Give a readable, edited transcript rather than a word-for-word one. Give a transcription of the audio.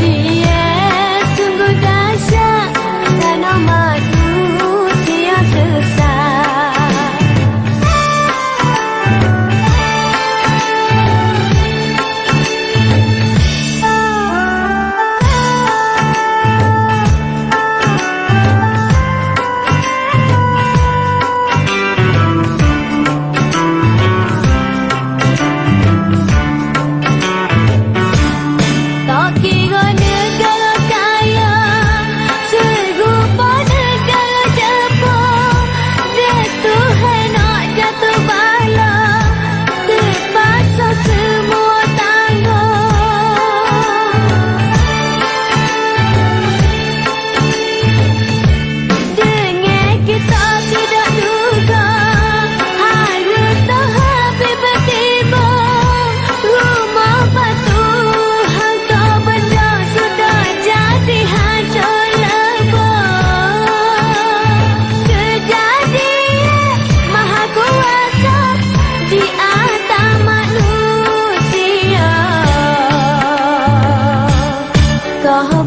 Dia sungguh dahsyat karena manusia sesat. Tak kira negara kaya, serupa negara Jepang, dia Tuhan nak jatuh bala, terpaksa semua tanggung. Dengan kita tidak duga, harta habis bertiba, rumah batu harta benda sudah jadi hancur lebur. Kejadian maha kuasa di atas manusia. Kau